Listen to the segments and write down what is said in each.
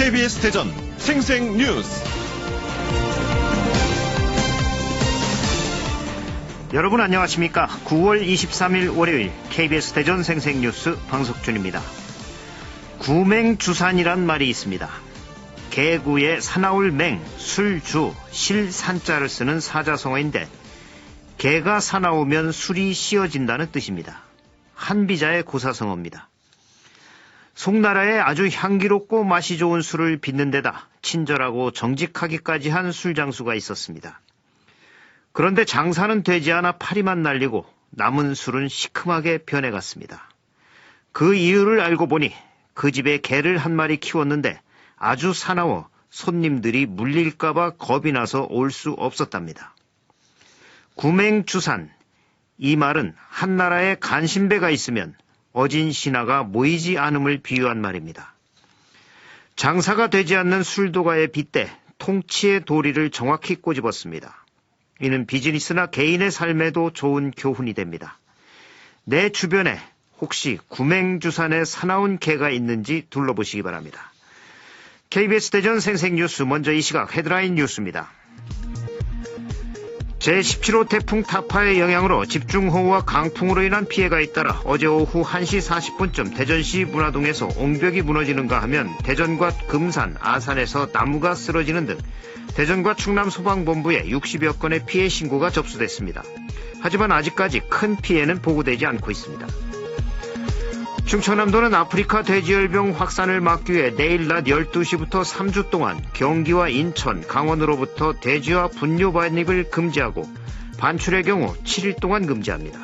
KBS 대전 생생뉴스. 여러분 안녕하십니까? 9월 23일 월요일 KBS 대전 생생뉴스 방석준입니다. 구맹주산이란 말이 있습니다. 개구에 사나울 맹, 술주, 실산자를 쓰는 사자성어인데 개가 사나우면 술이 씌어진다는 뜻입니다. 한비자의 고사성어입니다. 송나라에 아주 향기롭고 맛이 좋은 술을 빚는 데다 친절하고 정직하기까지 한 술장수가 있었습니다. 그런데 장사는 되지 않아 파리만 날리고 남은 술은 시큼하게 변해갔습니다. 그 이유를 알고 보니 그 집에 개를 한 마리 키웠는데 아주 사나워 손님들이 물릴까봐 겁이 나서 올 수 없었답니다. 구맹주산, 이 말은 한나라에 간신배가 있으면 어진 신하가 모이지 않음을 비유한 말입니다. 장사가 되지 않는 술도가에 빗대 통치의 도리를 정확히 꼬집었습니다. 이는 비즈니스나 개인의 삶에도 좋은 교훈이 됩니다. 내 주변에 혹시 구맹주산의 사나운 개가 있는지 둘러보시기 바랍니다. KBS 대전 생생뉴스, 먼저 이 시각 헤드라인 뉴스입니다. 제17호 태풍 타파의 영향으로 집중호우와 강풍으로 인한 피해가 잇따라 어제 오후 1시 40분쯤 대전시 문화동에서 옹벽이 무너지는가 하면 대전과 금산, 아산에서 나무가 쓰러지는 등 대전과 충남 소방본부에 60여 건의 피해 신고가 접수됐습니다. 하지만 아직까지 큰 피해는 보고되지 않고 있습니다. 충청남도는 아프리카 돼지열병 확산을 막기 위해 내일 낮 12시부터 3주 동안 경기와 인천, 강원으로부터 돼지와 분뇨 반입을 금지하고 반출의 경우 7일 동안 금지합니다.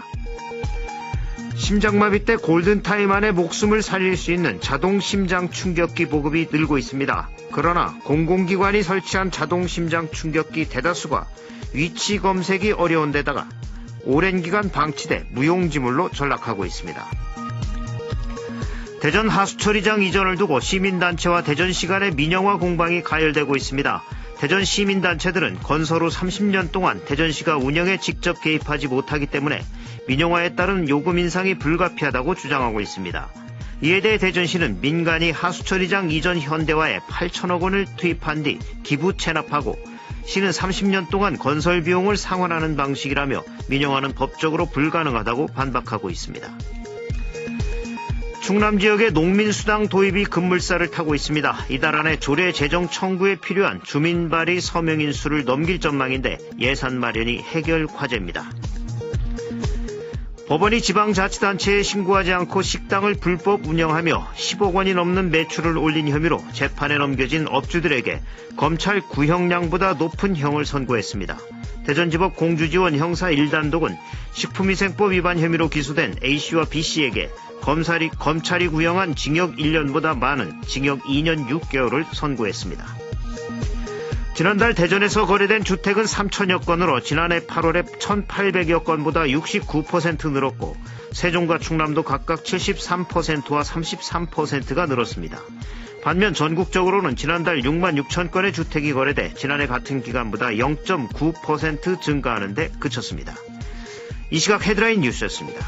심장마비 때 골든타임 안에 목숨을 살릴 수 있는 자동 심장 충격기 보급이 늘고 있습니다. 그러나 공공기관이 설치한 자동 심장 충격기 대다수가 위치 검색이 어려운 데다가 오랜 기간 방치돼 무용지물로 전락하고 있습니다. 대전 하수처리장 이전을 두고 시민단체와 대전시 간의 민영화 공방이 가열되고 있습니다. 대전 시민단체들은 건설 후 30년 동안 대전시가 운영에 직접 개입하지 못하기 때문에 민영화에 따른 요금 인상이 불가피하다고 주장하고 있습니다. 이에 대해 대전시는 민간이 하수처리장 이전 현대화에 8천억 원을 투입한 뒤 기부 체납하고 시는 30년 동안 건설 비용을 상환하는 방식이라며 민영화는 법적으로 불가능하다고 반박하고 있습니다. 충남 지역의 농민수당 도입이 급물살을 타고 있습니다. 이달 안에 조례 제정 청구에 필요한 주민 발의 서명인 수를 넘길 전망인데 예산 마련이 해결 과제입니다. 법원이 지방자치단체에 신고하지 않고 식당을 불법 운영하며 10억 원이 넘는 매출을 올린 혐의로 재판에 넘겨진 업주들에게 검찰 구형량보다 높은 형을 선고했습니다. 대전지법 공주지원 형사 1단독은 식품위생법 위반 혐의로 기소된 A씨와 B씨에게 검찰이 구형한 징역 1년보다 많은 징역 2년 6개월을 선고했습니다. 지난달 대전에서 거래된 주택은 3천여 건으로 지난해 8월에 1,800여 건보다 69% 늘었고 세종과 충남도 각각 73%와 33%가 늘었습니다. 반면 전국적으로는 지난달 6만 6천 건의 주택이 거래돼 지난해 같은 기간보다 0.9% 증가하는 데 그쳤습니다. 이 시각 헤드라인 뉴스였습니다.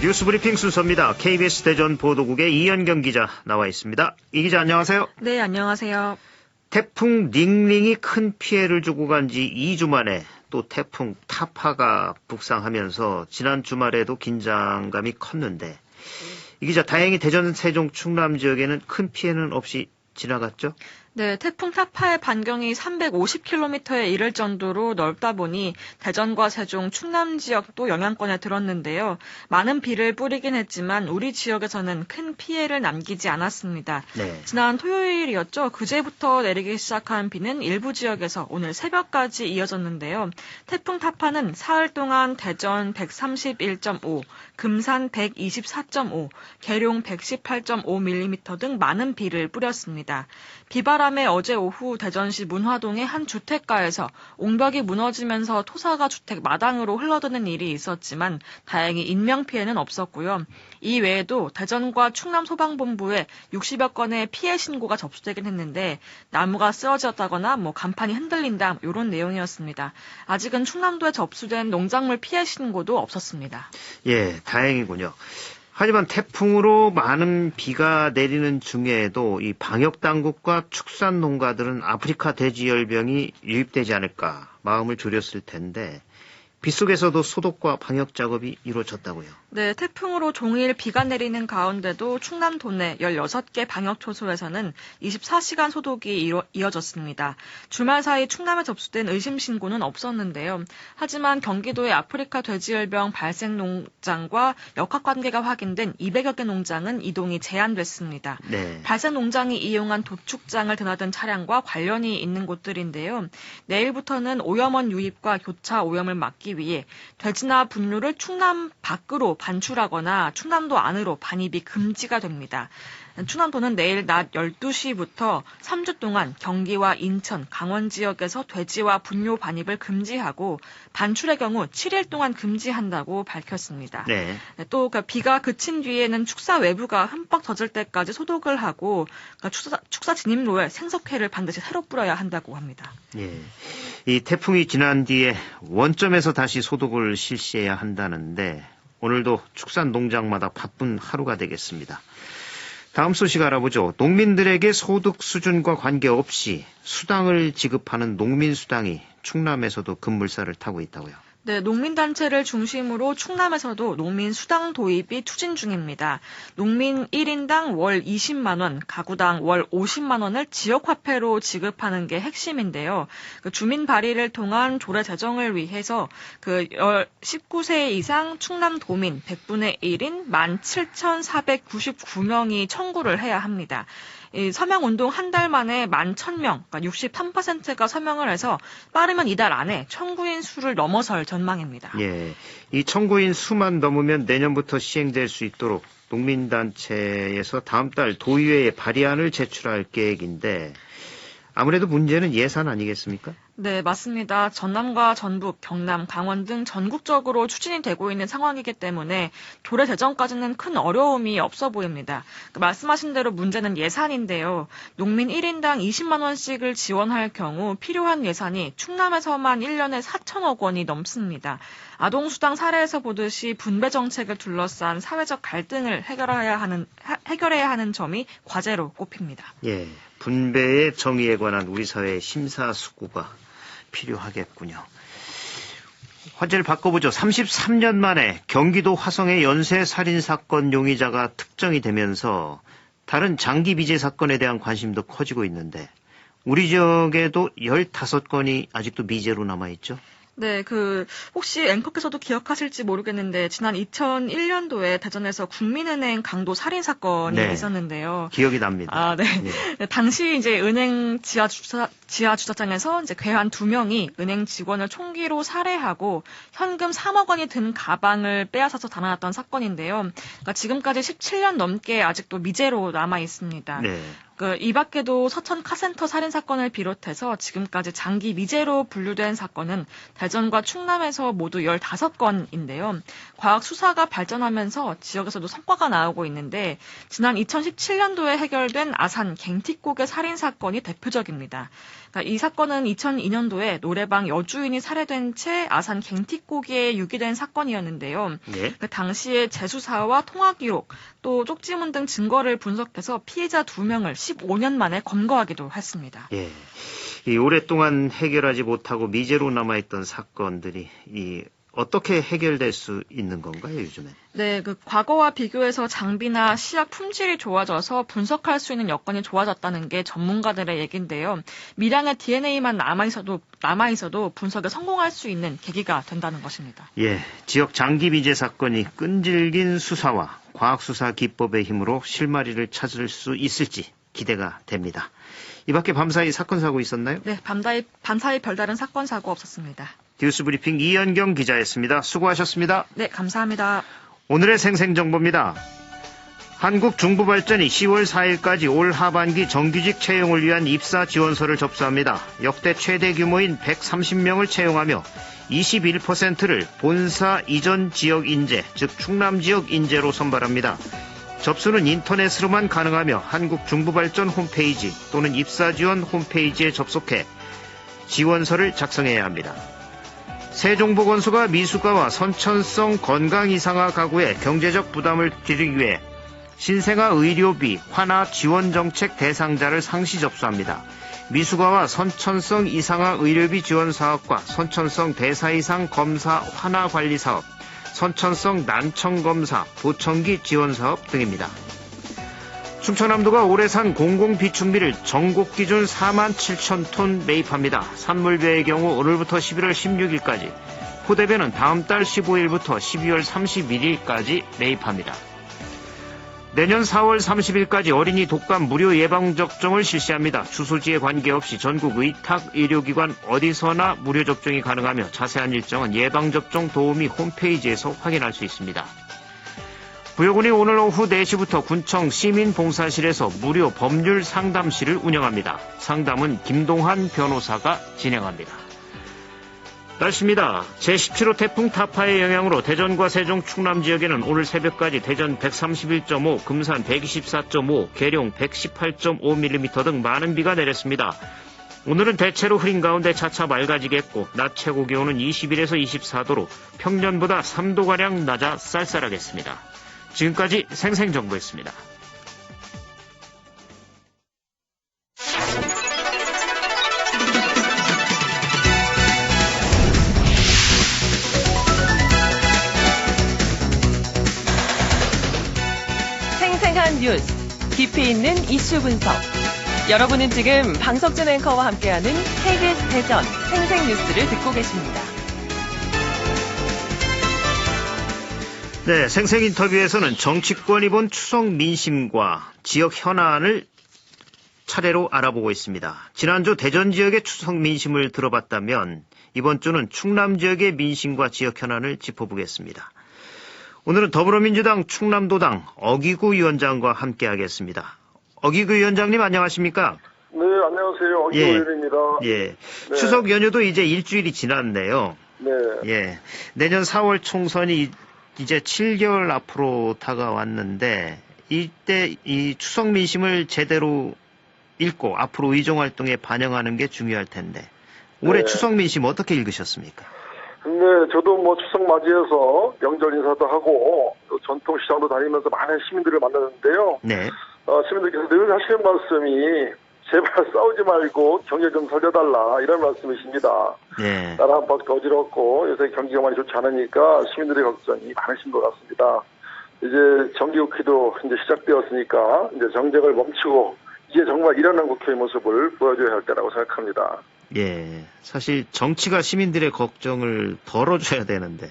뉴스브리핑 순서입니다. KBS 대전 보도국의 이현경 기자 나와 있습니다. 이 기자 안녕하세요. 네, 안녕하세요. 태풍 닝닝이 큰 피해를 주고 간 지 2주 만에 또 태풍 타파가 북상하면서 지난 주말에도 긴장감이 컸는데 이 기자 다행히 대전, 세종, 충남 지역에는 큰 피해는 없이 지나갔죠? 네, 태풍 타파의 반경이 350km에 이를 정도로 넓다 보니 대전과 세종, 충남 지역도 영향권에 들었는데요. 많은 비를 뿌리긴 했지만 우리 지역에서는 큰 피해를 남기지 않았습니다. 네. 지난 토요일이었죠. 그제부터 내리기 시작한 비는 일부 지역에서 오늘 새벽까지 이어졌는데요. 태풍 타파는 사흘 동안 대전 131.5, 금산 124.5, 계룡 118.5mm 등 많은 비를 뿌렸습니다. 비바람 바람에 어제 오후 대전시 문화동의 한 주택가에서 옹벽이 무너지면서 토사가 주택 마당으로 흘러드는 일이 있었지만 다행히 인명피해는 없었고요. 이 외에도 대전과 충남 소방본부에 60여 건의 피해 신고가 접수되긴 했는데 나무가 쓰러졌다거나 간판이 흔들린다 이런 내용이었습니다. 아직은 충남도에 접수된 농작물 피해 신고도 없었습니다. 예, 다행이군요. 하지만 태풍으로 많은 비가 내리는 중에도 이 방역당국과 축산농가들은 아프리카 돼지열병이 유입되지 않을까 마음을 졸였을 텐데 빗속에서도 소독과 방역 작업이 이루어졌다고요. 네, 태풍으로 종일 비가 내리는 가운데도 충남 도내 16개 방역초소에서는 24시간 소독이 이어졌습니다. 주말 사이 충남에 접수된 의심 신고는 없었는데요. 하지만 경기도의 아프리카 돼지열병 발생 농장과 역학관계가 확인된 200여 개 농장은 이동이 제한됐습니다. 네. 발생 농장이 이용한 도축장을 드나든 차량과 관련이 있는 곳들인데요. 내일부터는 오염원 유입과 교차 오염을 막기 위해 돼지나 분뇨를 충남 밖으로 반출하거나 충남도 안으로 반입이 금지가 됩니다. 충남도는 내일 낮 12시부터 3주 동안 경기와 인천, 강원 지역에서 돼지와 분뇨 반입을 금지하고 반출의 경우 7일 동안 금지한다고 밝혔습니다. 네. 또 비가 그친 뒤에는 축사 외부가 흠뻑 젖을 때까지 소독을 하고 축사 진입로에 생석회를 반드시 새로 뿌려야 한다고 합니다. 예. 이 태풍이 지난 뒤에 원점에서 다시 소독을 실시해야 한다는데 오늘도 축산 농장마다 바쁜 하루가 되겠습니다. 다음 소식 알아보죠. 농민들에게 소득 수준과 관계없이 수당을 지급하는 농민수당이 충남에서도 급물살을 타고 있다고요. 네, 농민단체를 중심으로 충남에서도 농민 수당 도입이 추진 중입니다. 농민 1인당 월 20만 원, 가구당 월 50만 원을 지역화폐로 지급하는 게 핵심인데요. 주민 발의를 통한 조례 제정을 위해서 19세 이상 충남 도민 100분의 1인 17,499명이 청구를 해야 합니다. 이 서명운동 한 달 만에 11,000명, 그러니까 63%가 서명을 해서 빠르면 이달 안에 청구인 수를 넘어설 전망입니다. 예, 이 청구인 수만 넘으면 내년부터 시행될 수 있도록 농민단체에서 다음 달 도의회에 발의안을 제출할 계획인데 아무래도 문제는 예산 아니겠습니까? 네, 맞습니다. 전남과 전북, 경남, 강원 등 전국적으로 추진이 되고 있는 상황이기 때문에 조례 제정까지는 큰 어려움이 없어 보입니다. 말씀하신 대로 문제는 예산인데요. 농민 1인당 20만 원씩을 지원할 경우 필요한 예산이 충남에서만 1년에 4천억 원이 넘습니다. 아동수당 사례에서 보듯이 분배 정책을 둘러싼 사회적 갈등을 해결해야 하는 점이 과제로 꼽힙니다. 예, 분배의 정의에 관한 우리 사회의 심사숙고가 필요하겠군요. 화제를 바꿔보죠. 33년 만에 경기도 화성의 연쇄살인사건 용의자가 특정이 되면서 다른 장기 미제 사건에 대한 관심도 커지고 있는데 우리 지역에도 15건이 아직도 미제로 남아있죠? 네, 혹시 앵커께서도 기억하실지 모르겠는데, 지난 2001년도에 대전에서 국민은행 강도 살인사건이 있었는데요. 기억이 납니다. 아, 네. 네. 당시 이제 은행 지하 주차장에서 이제 괴한 2명이 은행 직원을 총기로 살해하고 현금 3억 원이 든 가방을 빼앗아서 달아났던 사건인데요. 그러니까 지금까지 17년 넘게 아직도 미제로 남아 있습니다. 네. 이 밖에도 서천 카센터 살인사건을 비롯해서 지금까지 장기 미제로 분류된 사건은 대전과 충남에서 모두 15건인데요. 과학 수사가 발전하면서 지역에서도 성과가 나오고 있는데 지난 2017년도에 해결된 아산 갱틱곡의 살인사건이 대표적입니다. 그러니까 이 사건은 2002년도에 노래방 여주인이 살해된 채 아산 갱틱곡에 유기된 사건이었는데요. 네. 그 당시에 재수사와 통화 기록, 또 쪽지문 등 증거를 분석해서 피해자 2명을 15년 만에 검거하기도 했습니다. 예. 이 오랫동안 해결하지 못하고 미제로 남아있던 사건들이 어떻게 해결될 수 있는 건가요, 요즘엔? 네, 과거와 비교해서 장비나 시약 품질이 좋아져서 분석할 수 있는 여건이 좋아졌다는 게 전문가들의 얘기인데요. 미량의 DNA만 남아있어도 분석에 성공할 수 있는 계기가 된다는 것입니다. 예, 지역 장기 미제 사건이 끈질긴 수사와 과학수사 기법의 힘으로 실마리를 찾을 수 있을지 기대가 됩니다. 이 밖에 밤사이 사건 사고 있었나요? 네, 밤사이 별다른 사건 사고 없었습니다. 뉴스브리핑 이현경 기자였습니다. 수고하셨습니다. 네, 감사합니다. 오늘의 생생정보입니다. 한국중부발전이 10월 4일까지 올 하반기 정규직 채용을 위한 입사 지원서를 접수합니다. 역대 최대 규모인 130명을 채용하며 21%를 본사 이전 지역 인재, 즉 충남 지역 인재로 선발합니다. 접수는 인터넷으로만 가능하며 한국중부발전 홈페이지 또는 입사지원 홈페이지에 접속해 지원서를 작성해야 합니다. 세종보건소가 미숙아와 선천성 건강 이상화 가구의 경제적 부담을 줄이기 위해 신생아 의료비 환화 지원 정책 대상자를 상시 접수합니다. 미숙아와 선천성 이상화 의료비 지원 사업과 선천성 대사 이상 검사 환화 관리 사업, 선천성 난청 검사 보청기 지원 사업 등입니다. 충청남도가 올해 산 공공비축비를 전국 기준 4만 7천 톤 매입합니다. 산물배의 경우 오늘부터 11월 16일까지, 포대배는 다음 달 15일부터 12월 31일까지 매입합니다. 내년 4월 30일까지 어린이 독감 무료 예방접종을 실시합니다. 주소지에 관계없이 전국 의탁의료기관 어디서나 무료 접종이 가능하며 자세한 일정은 예방접종 도우미 홈페이지에서 확인할 수 있습니다. 부여군이 오늘 오후 4시부터 군청 시민봉사실에서 무료 법률 상담실을 운영합니다. 상담은 김동환 변호사가 진행합니다. 날씨입니다. 제17호 태풍 타파의 영향으로 대전과 세종, 충남 지역에는 오늘 새벽까지 대전 131.5, 금산 124.5, 계룡 118.5mm 등 많은 비가 내렸습니다. 오늘은 대체로 흐린 가운데 차차 맑아지겠고 낮 최고 기온은 21에서 24도로 평년보다 3도가량 낮아 쌀쌀하겠습니다. 지금까지 생생정보였습니다. 생생한 뉴스, 깊이 있는 이슈 분석. 여러분은 지금 방석준 앵커와 함께하는 KBS 대전 생생뉴스를 듣고 계십니다. 네, 생생 인터뷰에서는 정치권이 본 추석 민심과 지역 현안을 차례로 알아보고 있습니다. 지난주 대전 지역의 추석 민심을 들어봤다면 이번 주는 충남 지역의 민심과 지역 현안을 짚어보겠습니다. 오늘은 더불어민주당 충남도당 어기구 위원장과 함께하겠습니다. 어기구 위원장님 안녕하십니까? 네, 안녕하세요. 어기구 의원입니다. 예. 네. 추석 연휴도 이제 일주일이 지났네요. 네. 예. 내년 4월 총선이 이제 7개월 앞으로 다가왔는데 이때 이 추석 민심을 제대로 읽고 앞으로 의정활동에 반영하는 게 중요할 텐데 올해 네. 추석 민심 어떻게 읽으셨습니까? 네, 저도 뭐 추석 맞이해서 명절 인사도 하고 또 전통시장도 다니면서 많은 시민들을 만났는데요. 네. 시민들께서 늘 하시는 말씀이 제발 싸우지 말고 경제 좀 살려달라 이런 말씀이십니다. 네. 나라 한 바퀴 어지럽고 요새 경기가 많이 좋지 않으니까 시민들의 걱정이 많으신 것 같습니다. 이제 정기국회도 이제 시작되었으니까 이제 정쟁을 멈추고 이제 정말 일어난 국회의 모습을 보여줘야 할 때라고 생각합니다. 예. 사실 정치가 시민들의 걱정을 덜어줘야 되는데.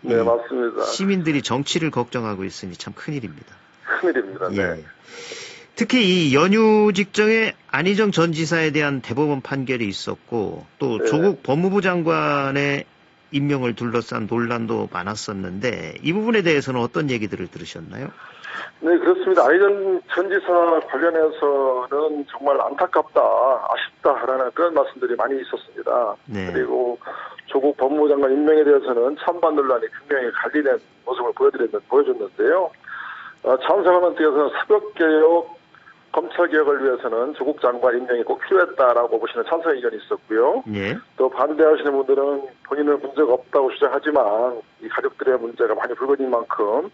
네, 맞습니다. 시민들이 정치를 걱정하고 있으니 참 큰일입니다. 큰일입니다. 네. 예. 특히 이 연휴 직전에 안희정 전 지사에 대한 대법원 판결이 있었고 또 네. 조국 법무부 장관의 임명을 둘러싼 논란도 많았었는데 이 부분에 대해서는 어떤 얘기들을 들으셨나요? 네, 그렇습니다. 안희정 전 지사 관련해서는 정말 안타깝다, 아쉽다라는 그런 말씀들이 많이 있었습니다. 네. 그리고 조국 법무부 장관 임명에 대해서는 찬반 논란이 분명히 갈리는 모습을 보여줬는데요. 참석하는 데에서는 사법개혁, 검찰개혁을 위해서는 조국 장관 임명이 꼭 필요했다라고 보시는 찬성 의견이 있었고요. 예. 또 반대하시는 분들은 본인은 문제가 없다고 주장하지만 이 가족들의 문제가 많이 불거진 만큼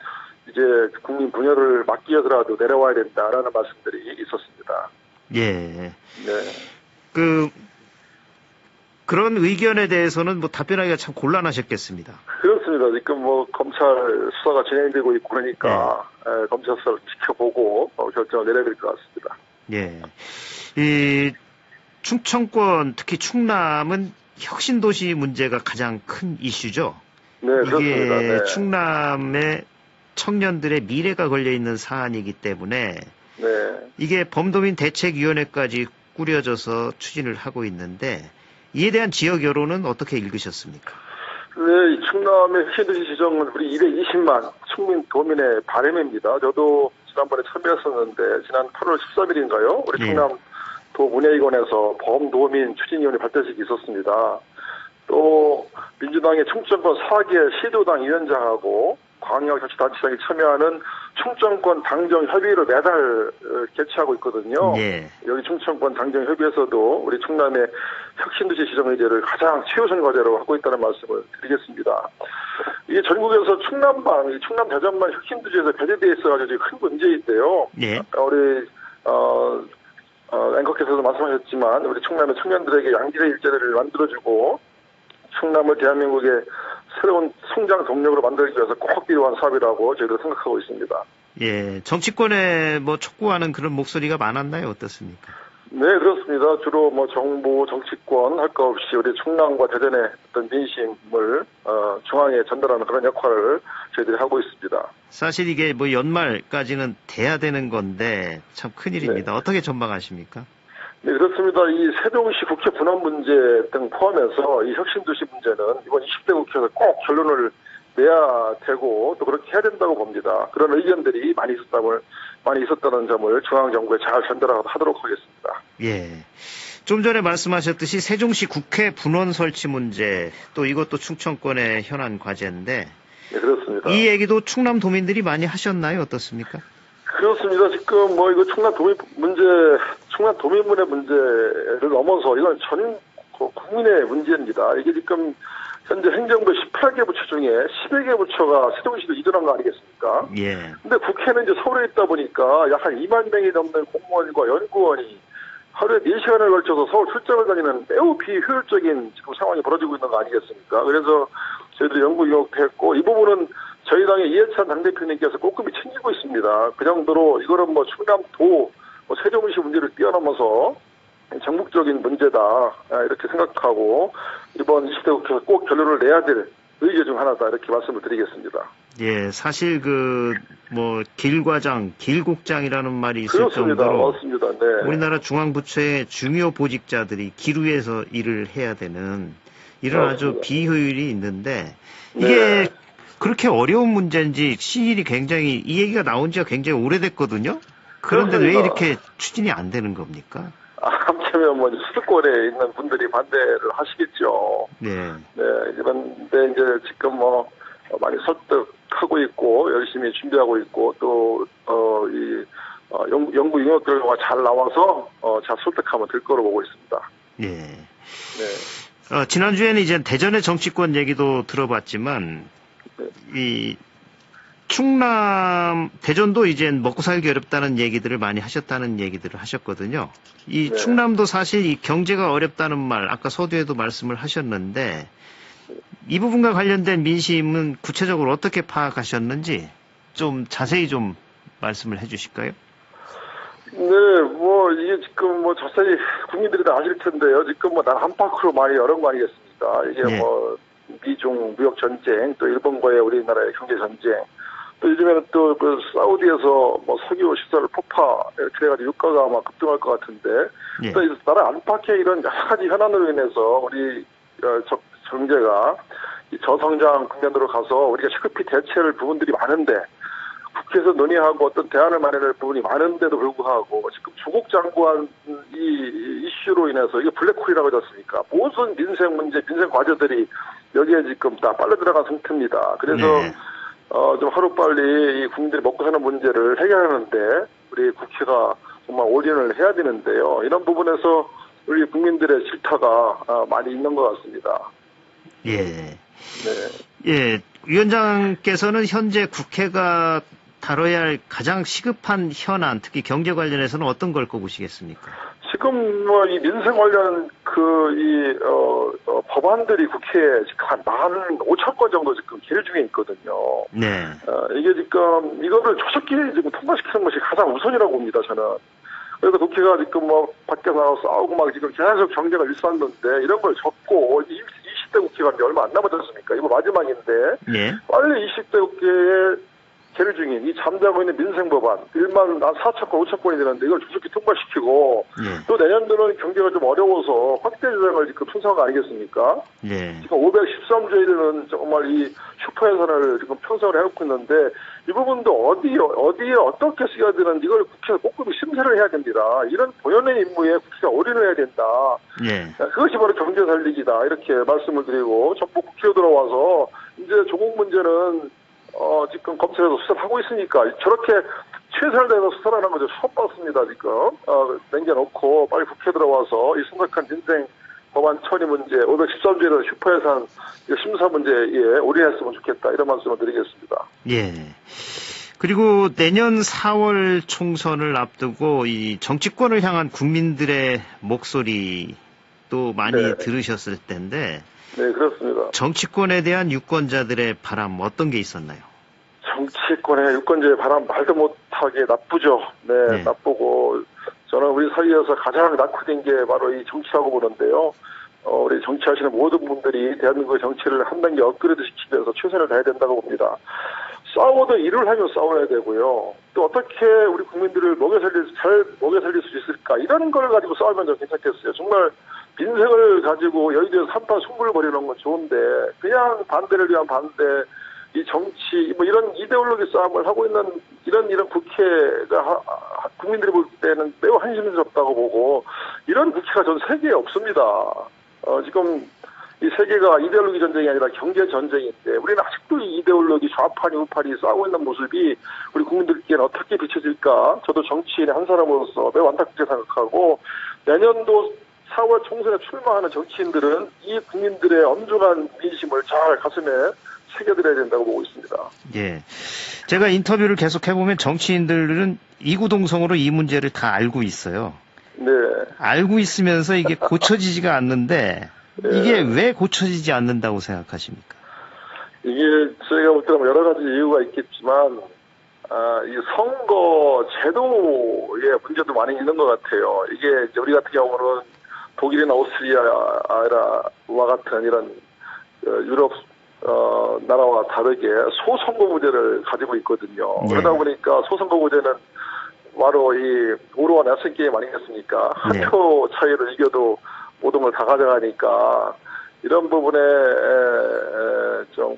이제 국민 분열을 막기 위해서라도 내려와야 된다라는 말씀들이 있었습니다. 예. 네. 그런 의견에 대해서는 뭐 답변하기가 참 곤란하셨겠습니다. 그렇습니다. 지금 뭐 검찰 수사가 진행되고 있고 그러니까 검찰 수사를 지켜보고 결정을 내려야 될 것 같습니다. 예. 이 충청권 특히 충남은 혁신도시 문제가 가장 큰 이슈죠. 네, 그렇습니다. 이게 네. 충남의 청년들의 미래가 걸려있는 사안이기 때문에 네. 이게 범도민 대책위원회까지 꾸려져서 추진을 하고 있는데 이에 대한 지역 여론은 어떻게 읽으셨습니까? 네, 이 충남의 혁신도시 지정은 우리 220만 충민 도민의 바람입니다. 저도 지난번에 참여했었는데 지난 8월 13일인가요? 우리 네. 충남도 문예위원회에서 범노민 추진위원회 발표식이 있었습니다. 또 민주당의 충청권 4개 시도당 위원장하고 광역자치단체장이 참여하는 충청권 당정협의회를 매달 개최하고 있거든요. 예. 여기 충청권 당정협의회에서도 우리 충남의 혁신도시 지정 의제를 가장 최우선 과제로 하고 있다는 말씀을 드리겠습니다. 이게 전국에서 충남 대전만 혁신도시에서 배제되어 있어가지고 지금 큰 문제인데요. 예. 우리 앵커께서도 말씀하셨지만 우리 충남의 청년들에게 양질의 일자리를 만들어주고 충남을 대한민국의 새로운 성장 동력으로 만들기 위해서 꼭 필요한 사업이라고 저희도 생각하고 있습니다. 예. 정치권에 뭐 촉구하는 그런 목소리가 많았나요? 어떻습니까? 네, 그렇습니다. 주로 뭐 정부, 정치권 할 것 없이 우리 충남과 대전의 어떤 민심을 중앙에 전달하는 그런 역할을 저희들이 하고 있습니다. 사실 이게 뭐 연말까지는 돼야 되는 건데 참 큰일입니다. 네. 어떻게 전망하십니까? 네, 그렇습니다. 이 세종시 국회 분원 문제 등 포함해서 이 혁신도시 문제는 이번 20대 국회에서 꼭 결론을 내야 되고 또 그렇게 해야 된다고 봅니다. 그런 의견들이 많이 있었다는 점을 중앙정부에 잘 전달하도록 하겠습니다. 예. 좀 전에 말씀하셨듯이 세종시 국회 분원 설치 문제 또 이것도 충청권의 현안 과제인데 네, 그렇습니다. 이 얘기도 충남 도민들이 많이 하셨나요? 어떻습니까? 그렇습니다. 지금 뭐 이거 충남 도민분의 문제를 넘어서 이건 전 국민의 문제입니다. 이게 지금 현재 행정부 18개 부처 중에 10여 개 부처가 세종시로 이전한 거 아니겠습니까? 예. 근데 국회는 이제 서울에 있다 보니까 약 한 2만 명이 넘는 공무원과 연구원이 하루에 4시간을 걸쳐서 서울 출장을 다니는 매우 비효율적인 지금 상황이 벌어지고 있는 거 아니겠습니까? 그래서 저희들이 연구 용역도 했고 이 부분은 저희 당의 이해찬 당대표님께서 꼼꼼히 챙기고 있습니다. 그 정도로 이거는 뭐 충남도 세종시 문제를 뛰어넘어서 전국적인 문제다 이렇게 생각하고 이번 20대 국회에서 꼭 결론을 내야 될 의제 중 하나다 이렇게 말씀을 드리겠습니다. 예, 사실 뭐 길과장, 길국장이라는 말이 있을 그렇습니다. 정도로 맞습니다. 네. 우리나라 중앙부처의 중요 보직자들이 기루에서 일을 해야 되는 이런 아주 맞습니다. 비효율이 있는데 이게 네. 그렇게 어려운 문제인지 시일이 굉장히 이 얘기가 나온 지가 굉장히 오래됐거든요. 그런데 왜 그렇습니다. 이렇게 추진이 안 되는 겁니까? 한편면 뭐 수도권에 있는 분들이 반대를 하시겠죠. 네. 네, 그런데 이제 지금 뭐 많이 설득하고 있고 열심히 준비하고 있고 또 연구 용역 결과가 잘 나와서 잘 설득하면 될 거로 보고 있습니다. 예. 네. 지난주에는 이제 대전의 정치권 얘기도 들어봤지만 네. 이 대전도 이제 먹고 살기 어렵다는 얘기들을 많이 하셨다는 얘기들을 하셨거든요. 이 네. 충남도 사실 이 경제가 어렵다는 말, 아까 서두에도 말씀을 하셨는데, 이 부분과 관련된 민심은 구체적으로 어떻게 파악하셨는지 좀 자세히 좀 말씀을 해 주실까요? 네, 뭐 이게 지금 뭐 자세히 국민들이 다 아실 텐데요. 지금 뭐 난 한파크로 많이 어려운 거 아니겠습니까? 이게 네. 뭐 미중 무역 전쟁, 또 일본과의 우리나라의 경제 전쟁, 또 요즘에는 또 그 사우디에서 뭐 석유 시설 폭파 이렇게 해가지고 유가가 아마 급등할 것 같은데, 예. 또 나라 안팎의 이런 여러 가지 현안으로 인해서 우리 경제가 이 저성장 국면으로 가서 우리가 시급히 대처할 부분들이 많은데 국회에서 논의하고 어떤 대안을 마련할 부분이 많은데도 불구하고 지금 조국 장관 이 이슈로 인해서 이게 블랙홀이라고 하지 않습니까? 모든 민생 문제, 민생 과제들이 여기에 지금 다 빨려 들어간 상태입니다. 그래서 네. 좀 하루빨리 이 국민들이 먹고 사는 문제를 해결하는데 우리 국회가 정말 올인을 해야 되는데요. 이런 부분에서 우리 국민들의 질타가 많이 있는 것 같습니다. 예. 네. 예. 위원장께서는 현재 국회가 다뤄야 할 가장 시급한 현안, 특히 경제 관련해서는 어떤 걸 꼽으시겠습니까? 지금 뭐 이 민생 관련 법안들이 국회에 지금 한 15,000건 정도 지금 계류 중에 있거든요. 네. 이게 지금 이거를 조속히 지금 통과시키는 것이 가장 우선이라고 봅니다, 저는. 그래서 국회가 지금 뭐 밖에 나와서 싸우고 막 지금 계속 경제가 일어났는데 이런 걸 접고 20대 국회가 이제 얼마 안 남았지 않습니까? 이거 마지막인데 예. 빨리 20대 국회에 계류 중인 이 잠자고 있는 민생 법안 1만 4,000건, 5,000건이 되는데 이걸 조속히 통과시키고 예. 또 내년도는 경제가 좀 어려워서 확대 조정을 지금 순서가 아니겠습니까? 예. 지금 513조에 이르는 정말 이 슈퍼 예산을 지금 편성을 해놓고 있는데 이 부분도 어디에 어떻게 써야 되는지 이걸 국회에서 꼼꼼히 심사를 해야 됩니다. 이런 본연의 임무에 국회가 올인을 해야 된다. 예. 그것이 바로 경제 살리기다. 이렇게 말씀을 드리고 전부 국회에 들어와서 이제 조국 문제는 지금 검찰에서 수사를 하고 있으니까 저렇게 최선을 다해서 수사를 하는 거죠. 처음 봤습니다, 지금. 남겨놓고 빨리 국회에 들어와서 이 심각한 민생 법안 처리 문제, 513조에 슈퍼 예산 심사 문제에 올인했으면 좋겠다. 이런 말씀을 드리겠습니다. 예. 그리고 내년 4월 총선을 앞두고 이 정치권을 향한 국민들의 목소리도 많이 네. 들으셨을 텐데. 네, 그렇습니다. 정치권에 대한 유권자들의 바람 어떤 게 있었나요? 정치권의 유권자의 바람 말도 못하게 나쁘죠. 네, 나쁘고 저는 우리 사회에서 가장 낙후된 게 바로 이 정치라고 보는데요. 우리 정치하시는 모든 분들이 대한민국의 정치를 한 단계 업그레이드 시키기 위해서 최선을 다해야 된다고 봅니다. 싸워도 일을 하며 싸워야 되고요. 또 어떻게 우리 국민들을 잘 먹여 살릴 수 있을까 이런 걸 가지고 싸우면 좀 괜찮겠어요. 정말 민생을 가지고 여의도에서 한판 승부를 벌이는 건 좋은데 그냥 반대를 위한 반대, 이 정치 뭐 이런 이데올로기 싸움을 하고 있는 이런 국회가 국민들이 볼 때는 매우 한심스럽다고 보고 이런 국회가 전 세계에 없습니다. 지금 이 세계가 이데올로기 전쟁이 아니라 경제 전쟁인데 우리는 아직도 이 이데올로기 좌파니 우파니 싸우고 있는 모습이 우리 국민들께는 어떻게 비춰질까? 저도 정치인의 한 사람으로서 매우 안타깝게 생각하고 내년도 4월 총선에 출마하는 정치인들은 이 국민들의 엄중한 민심을 잘 가슴에 새겨드려야 된다고 보고 있습니다. 예. 제가 인터뷰를 계속 해보면 정치인들은 이구동성으로 이 문제를 다 알고 있어요. 네. 알고 있으면서 이게 고쳐지지가 않는데 이게 왜 고쳐지지 않는다고 생각하십니까? 이게 저희가 볼 때는 여러 가지 이유가 있겠지만 이 선거 제도의 문제도 많이 있는 것 같아요. 이게 이제 우리 같은 경우는 독일이나 오스트리아와 같은 이런 유럽 나라와 다르게 소선거구제를 가지고 있거든요. 네. 그러다 보니까 소선거구제는 바로 이 오로와 낯선 게임 아니겠습니까? 한 표 차이로 이겨도 모든 걸 다 가져가니까 이런 부분에 좀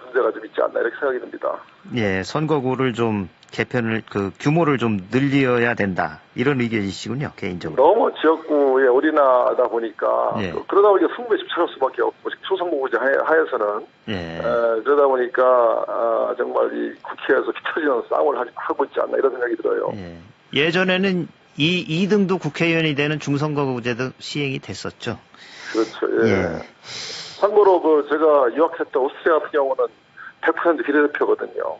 문제가 좀 있지 않나 이렇게 생각이 듭니다. 예, 선거구를 좀 개편을 규모를 좀 늘려야 된다 이런 의견이시군요, 개인적으로. 너무 지역구에 올인하다 보니까 그러다 보니까 승부에 집착할 수밖에 없고 소선거구제 하에서는 그러다 보니까 정말 이 국회에서 펼쳐지는 싸움을 하고 있지 않나 이런 생각이 들어요. 예. 예전에는 2등도 국회의원이 되는 중선거구제도 시행이 됐었죠. 그렇죠. 예. 참고로 제가 유학했던 오스트리아 같은 경우는 100% 비례대표거든요.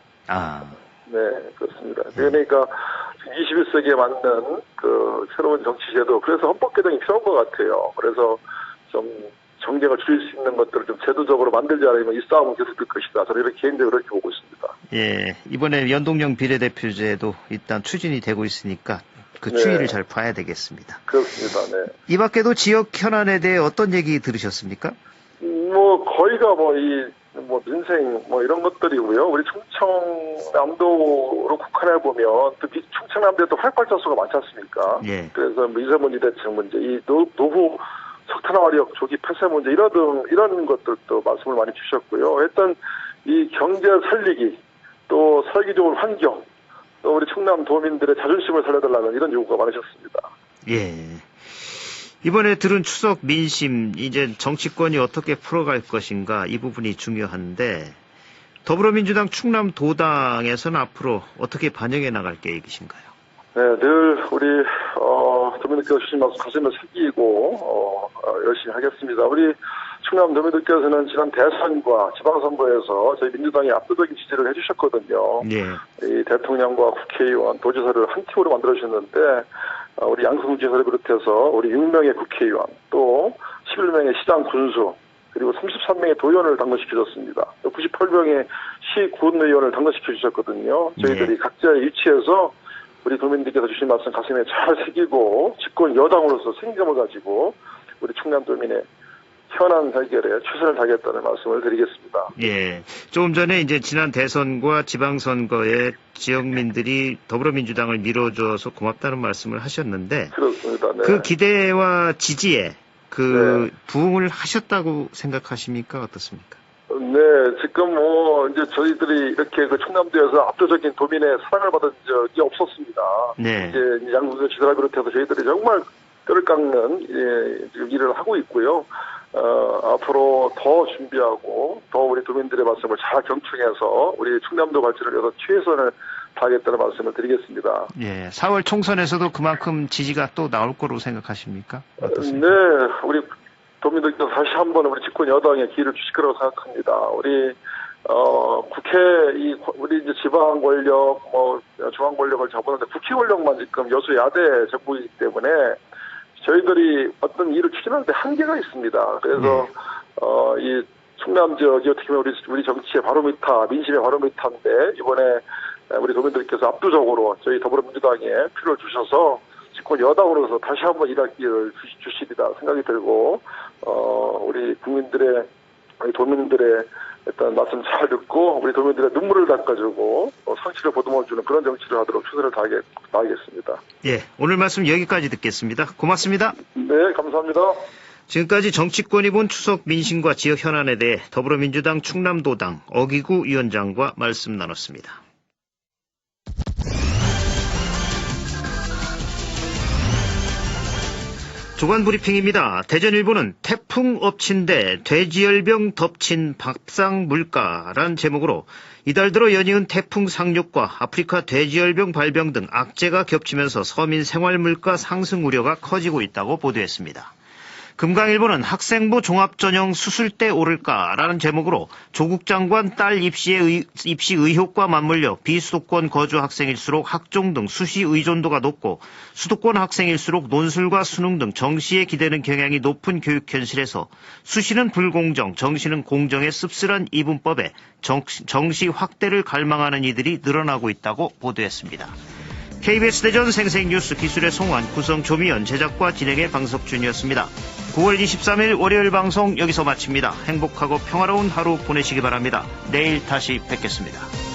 네, 그렇습니다. 그러니까 21세기에 맞는 새로운 정치제도, 그래서 헌법 개정이 필요한 것 같아요. 그래서 좀 정쟁을 줄일 수 있는 것들을 좀 제도적으로 만들지 않으면 이 싸움은 계속될 것이다. 저는 이렇게 개인적으로 그렇게 보고 있습니다. 예, 이번에 연동형 비례대표제도 일단 추진이 되고 있으니까 그 추이를 잘 봐야 되겠습니다. 그렇습니다. 네. 이 밖에도 지역 현안에 대해 어떤 얘기 들으셨습니까? 거의가 민생 이런 것들이고요. 우리 충청남도로 국한해 보면 또 충청남도에 또 활발자수가 많지 않습니까? 그래서 미세먼지 대책 문제, 이 노후 석탄화력 조기 폐쇄 문제 이런 것들도 말씀을 많이 주셨고요. 일단 이 경제 살리기, 또 살기 좋은 환경, 또 우리 충남 도민들의 자존심을 살려달라는 이런 요구가 많으셨습니다. 예. 이번에 들은 추석 민심, 이제 정치권이 어떻게 풀어갈 것인가 이 부분이 중요한데 더불어민주당 충남도당에서는 앞으로 어떻게 반영해 나갈 계획이신가요? 네, 늘 우리 도민들께서 주신 말씀 가슴에 새기고 열심히 하겠습니다. 우리 충남 도민들께서는 지난 대선과 지방선거에서 저희 민주당이 압도적인 지지를 해주셨거든요. 이 대통령과 국회의원, 도지사를 한 팀으로 만들어주셨는데 우리 양승지사를 비롯해서 우리 6명의 국회의원, 또 11명의 시장 군수, 그리고 33명의 도의원을 당선시켜줬습니다. 또 98명의 시군의원을 당선시켜주셨거든요. 저희들이 각자의 위치에서 우리 도민들께서 주신 말씀 가슴에 잘 새기고 집권 여당으로서 생각을 가지고 우리 충남도민의 현안 해결에 최선을 다하겠다는 말씀을 드리겠습니다. 예. 조금 전에 이제 지난 대선과 지방선거에 지역민들이 더불어민주당을 밀어줘서 고맙다는 말씀을 하셨는데. 그렇습니다. 네. 그 기대와 지지에 부응을 하셨다고 생각하십니까? 어떻습니까? 네, 지금 이제 저희들이 이렇게 그 충남도에서 압도적인 도민의 사랑을 받은 적이 없었습니다. 네. 이제 양궁 지사를 비롯해서 저희들이 정말 뼈를 깎는 지금 일을 하고 있고요. 앞으로 더 준비하고 더 우리 도민들의 말씀을 잘 경청해서 우리 충남도 발전을 위해서 최선을 다하겠다는 말씀을 드리겠습니다. 예, 4월 총선에서도 그만큼 지지가 또 나올 거로 생각하십니까? 어떠세요? 네, 우리 도민들께서 다시 한번 우리 집권 여당에 기회를 주실 거라고 생각합니다. 우리 국회 우리 이제 지방 권력 중앙 권력을 잡았는데 국회 권력만 지금 여수 야대 정부이기 때문에 저희들이 어떤 일을 추진하는데 한계가 있습니다. 그래서 이 충남 지역이 어떻게 보면 우리 정치의 바로미터, 민심의 바로미터인데 이번에 우리 도민들께서 압도적으로 저희 더불어민주당에 표를 주셔서 집권 여당으로서 다시 한번 일할 기회를 주시리다 생각이 들고 우리 국민들의 우리 도민들의 일단 말씀 잘 듣고 우리 도민들의 눈물을 닦아주고 상처를 보듬어주는 그런 정치를 하도록 최선을 다하겠습니다. 예, 오늘 말씀 여기까지 듣겠습니다. 고맙습니다. 네, 감사합니다. 지금까지 정치권이 본 추석 민심과 지역 현안에 대해 더불어민주당 충남도당 어기구 위원장과 말씀 나눴습니다. 주간 브리핑입니다. 대전일보는 태풍 엎친데 돼지열병 덮친 밥상 물가란 제목으로 이달 들어 연이은 태풍 상륙과 아프리카 돼지열병 발병 등 악재가 겹치면서 서민 생활 물가 상승 우려가 커지고 있다고 보도했습니다. 금강일보는 학생부 종합전형 수술대 오를까라는 제목으로 조국 장관 딸 입시 의혹과 맞물려 비수도권 거주 학생일수록 학종 등 수시 의존도가 높고 수도권 학생일수록 논술과 수능 등 정시에 기대는 경향이 높은 교육 현실에서 수시는 불공정, 정시는 공정의 씁쓸한 이분법에 정시 확대를 갈망하는 이들이 늘어나고 있다고 보도했습니다. KBS 대전 생생뉴스 기술의 송환, 구성 조미연, 제작과 진행의 방석준이었습니다. 9월 23일 월요일 방송 여기서 마칩니다. 행복하고 평화로운 하루 보내시기 바랍니다. 내일 다시 뵙겠습니다.